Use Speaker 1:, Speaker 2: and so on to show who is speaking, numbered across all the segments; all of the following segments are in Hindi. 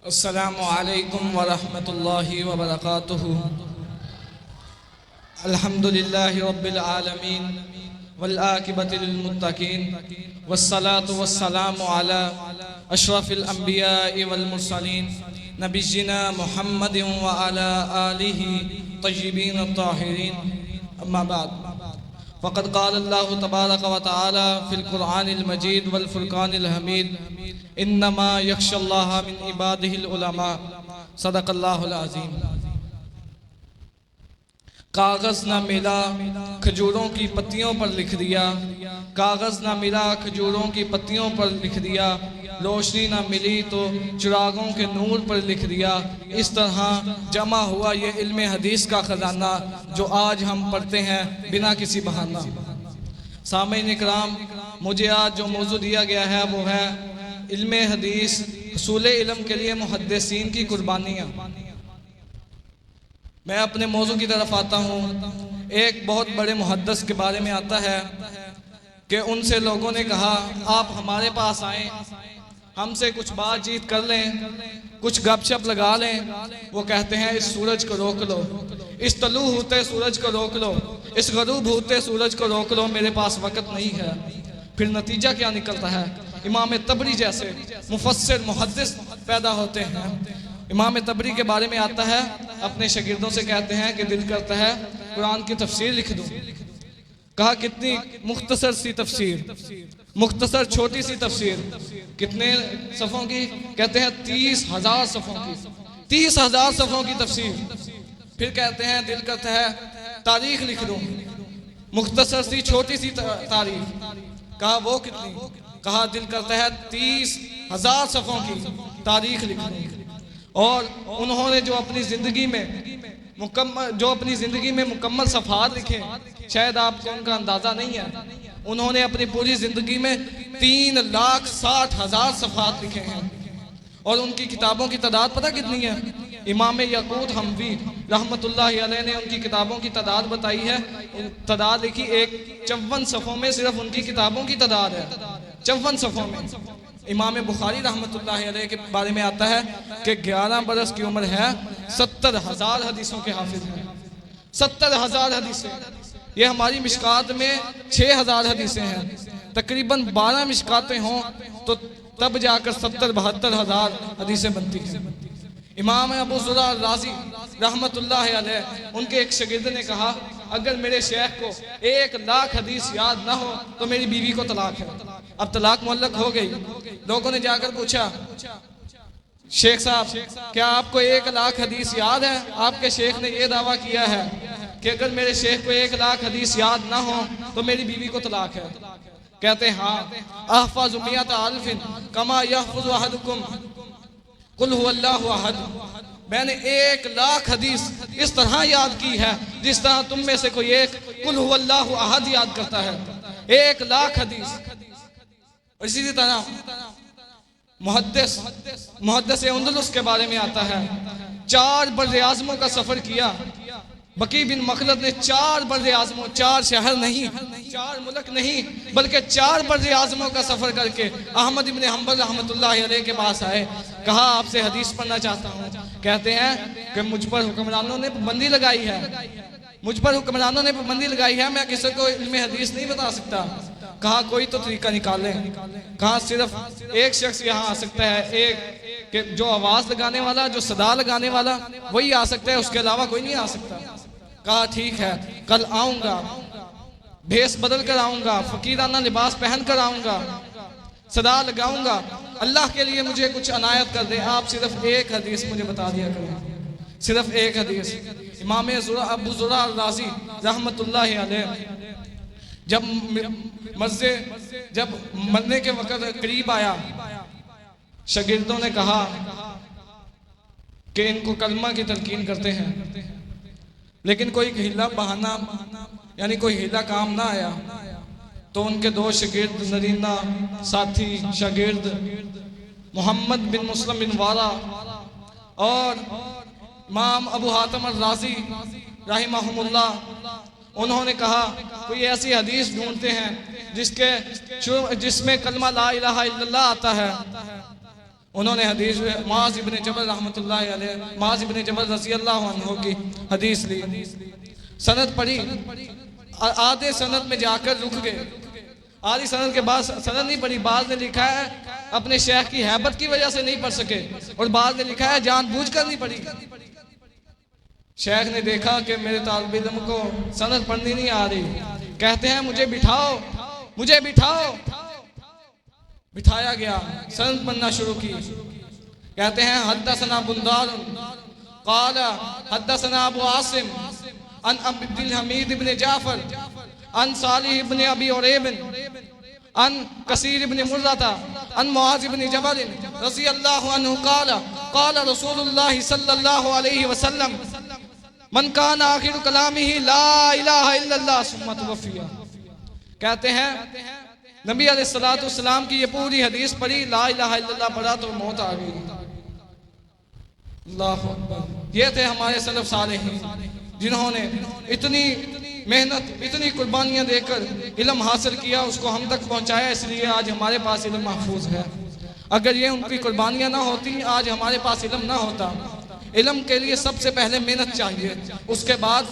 Speaker 1: अस्सलामु अलैकुम वरहमतुल्लाहि वबरकातुहु। अल्हम्दुलिल्लाहि रब्बिल आलमीन वल आकिबतु लिल मुत्तकीन वस्सलातु वस्सलामु अला अशरफिल अंबियाइ वल मुरसलीन नबिय्यिना मुहम्मदिन व अला आलिहि तय्यिबीन अत्ताहिरीन। अम्मा बाद फ़क़द क़ाल अल्लाहु तबारक व तआला फ़िल क़ुरआनिल मजीद वल फ़ुरक़ानिल हमीद इन्नमा यख्शल्लाह मिन इबादिहिल उलमा। सदक़ल्लाहुल अज़ीम। कागज़ ना मिला खजूरों की पत्तियों पर लिख दिया, कागज़ ना मिला खजूरों की पत्तियों पर लिख दिया, रोशनी ना मिली तो चिरागों के नूर पर लिख दिया। इस तरह जमा हुआ ये इल्म हदीस का ख़जाना जो आज हम पढ़ते हैं बिना किसी बहाना। सामीन इकराम, मुझे आज जो मौजू दिया गया है वो है इल्म हदीस हुसूल इल्म के लिए मुहद्दिसीन की कुर्बानियाँ। मैं अपने मौजू की तरफ आता हूँ। एक बहुत बड़े मुहद्दिस के बारे में आता है कि उनसे लोगों ने कहा आप हमारे पास आएँ, हमसे कुछ बातचीत कर लें, कुछ गपशप लगा लें। वो कहते हैं इस सूरज को रोक लो, इस तलू होते सूरज को रोक लो, इस गरूब होते सूरज को रोक लो, मेरे पास वक़्त नहीं है। फिर नतीजा क्या निकलता है? इमाम तबरी जैसे मुफस्सिर मुहद्दिस पैदा होते हैं। इमाम तबरी के बारे में आता है, अपने शागिर्दों से कहते हैं कि दिल करता है कुरान की तफसीर लिख दूं। कहा कितनी मुख्तसर सी तफसीर, मुख्तसर छोटी सी तफसीर, कितने सफ़ों की? कहते हैं 30,000 सफ़ों की, 30,000 सफ़ों की तफसीर। फिर कहते हैं दिल करता है तारीख लिख दूं, मुख्तसर सी छोटी सी तारीख। कहा वो कितनी? कहा दिल करता है 30,000 सफ़ों की तारीख लिख दूं। और उन्होंने जो अपनी ज़िंदगी में मुकम्मल सफ़ात लिखे, शायद आपको उनका अंदाज़ा नहीं है। उन्होंने अपनी पूरी ज़िंदगी में 3,60,000 सफ़ात लिखे हैं। और उनकी किताबों की तादाद पता कितनी है? इमाम याकूत हमवी रहमतुल्लाहि अलैह ने उनकी किताबों की तादाद बताई है। तादाद लिखी 54 सफ़ों में, सिर्फ उनकी किताबों की तादाद है 54 सफ़ों में। इमाम बुखारी रहमतुल्लाहि अलैह के बारे में आता है कि 11 बरस की उम्र है, 70,000 हदीसों के हाफिज हैं। 70,000 हदीसें। ये हमारी मिशकात में 6,000 हदीसें हैं। तकरीबन 12 मिशकातें हों तो तब जाकर 70-72,000 हदीसें बनती हैं। इमाम अबू ज़ुरा राज़ी रहमतुल्लाहि अलैह, उनके एक शागिर्द ने कहा अगर मेरे शेख को 1,00,000 हदीस याद ना हो तो मेरी बीवी को तलाक है। अब तलाक मुअल्लक हो गई। लोगों ने जाकर पूछा शेख साहब क्या आपको 1,00,000 हदीस याद है? आपके शेख ने यह दावा किया है कि अगर मेरे शेख को 1,00,000 हदीस याद ना हो तो मेरी बीवी को तलाक है। कहते हैं हाँ, अहफ़ज़ु मिअत अल्फ़िन कमा यहफ़ज़ु अहदुकुम कुल हुवल्लाहु अहद। मैंने 1,00,000 हदीस इस तरह याद की है जिस तरह तुम में से कोई एक कुल हुवल्लाहु अहद याद करता है। 1,00,000 हदीस। इसी तरह मुहद्दिस अंदलुस के बारे में आता है, 4 बर्रे आज़मों का सफ़र किया। बकी बिन मखलद ने 4 बर्रे आज़मों, 4 शहर नहीं, 4 मुल्क नहीं, बल्कि 4 बर्रे आज़मों का सफ़र करके अहमद इब्न हम्बल रहमतुल्लाहि अलैह के पास आए। कहा आपसे हदीस पढ़ना चाहता हूँ। कहते हैं कि मुझ पर हुक्मरानों ने पाबंदी लगाई है, मुझ पर हुक्मरानों ने पाबंदी लगाई है, मैं किसी को इल्म हदीस नहीं बता सकता। कहा कोई तो तरीका निकालें। कहा सिर्फ एक शख्स यहाँ आ सकता है, एक कि जो आवाज़ लगाने वाला, जो सदा लगाने वाला वही आ सकता है, उसके अलावा कोई नहीं आ सकता। कहा ठीक है, कल आऊँगा, भेस बदल कर आऊँगा, फ़कीराना लिबास पहन कर आऊँगा, सदा लगाऊँगा, अल्लाह के लिए मुझे कुछ अनायत कर दे। आप सिर्फ एक हदीस मुझे बता दिया करें, सिर्फ एक हदीस। इमाम अबू ज़ुरा राज़ी रहमतुल्लाहि अलैह जब मरने के वक़्त करीब आया, शागिर्दों ने कहा कि इनको कलमा की तलकीन करते हैं, लेकिन कोई हीला बहाना यानी कोई हीला काम ना आया। तो उनके 2 शागिर्द नरीना साथी शागिर्द मोहम्मद बिन मुस्लिम बिन वारा और इमाम अबू हातिम राज़ी रहिमहुमुल्लाह, उन्होंने कहा कोई ऐसी हदीस ढूंढते हैं जिसमें कलमा ला इलाहा इल्लल्लाह आता है। उन्होंने हदीस मुआज़ इब्न जबल रहमतुल्लाहि अलैह, मुआज़ इब्न जबल रज़ी अल्लाहु अन्हु की हदीस ली, सनद पढ़ी, आधे सनद में जाकर रुक गए। आधी सनद के बाद सनद नहीं पढ़ी। बाज़ ने लिखा है अपने शेख की हैबत की वजह से नहीं पढ़ सके, और बाज़ ने लिखा है जानबूझकर नहीं पढ़ी। शेख ने देखा कि मेरे तालिब इल्म को सनद पढ़नी नहीं आ रही, कहते हैं मुझे बिठाओ, मुझे बिठाओ। बिठाया गया, सनद पढ़ना शुरू की। कहते हैं हद्दसना बुंदार क़ाल हद्दसना अबू आसिम अन अब्दुल हमीद इब्न जाफर अन सालिह इब्न अबी उरैब अन कसीर इब्न मुर्रता अन मुआज़ इब्न जबल रज़ी अल्लाहु अन्हु क़ाल क़ाल रसूलुल्लाह सल्लल्लाहु अलैहि वसल्लम मन कान आखिर कलामिही ला इलाहा इल्लल्लाह सुम्मा तुवफ़िया। कहते हैं नबी अलैहिस्सलातु वस्सलाम की ये पूरी हदीस पढ़ी, ला इलाहा इल्लल्लाह पढ़ा तो मौत आ गई। अल्लाहु अकबर। ये थे हमारे सलफ सालेहीन जिन्होंने इतनी मेहनत, इतनी कुर्बानियां देकर इल्म हासिल किया, उसको हम तक पहुंचाया, इसलिए आज हमारे पास इल्म महफूज है। अगर ये उनकी कुर्बानियां ना होती, आज हमारे पास इल्म ना होता। इल्म के लिए सबसे पहले मेहनत चाहिए, उसके बाद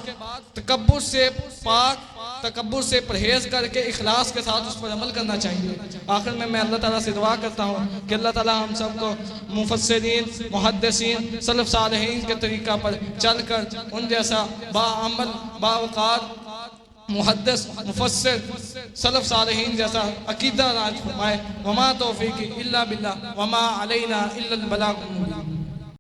Speaker 1: तकब्बुर से पाक, तकब्बुर से परहेज करके इखलास के साथ उस पर अमल करना चाहिए। आखिर में मैं अल्लाह ताला से दुआ करता हूँ कि अल्लाह ताला हम सबको मुफस्सिरीन, मुहद्दिसीन, सलफ सालेहीन के तरीक़ा पर चलकर उन जैसा बाअमल, बावक़ार मुहद्दिस, मुफस्सिर, सलफ सालेहीन जैसा अकीदा राज फरमाए। वमा तौफ़ीक़ी इल्ला बिल्लाह वमा अलैना इल्लल बलाग़ुल मुबीन।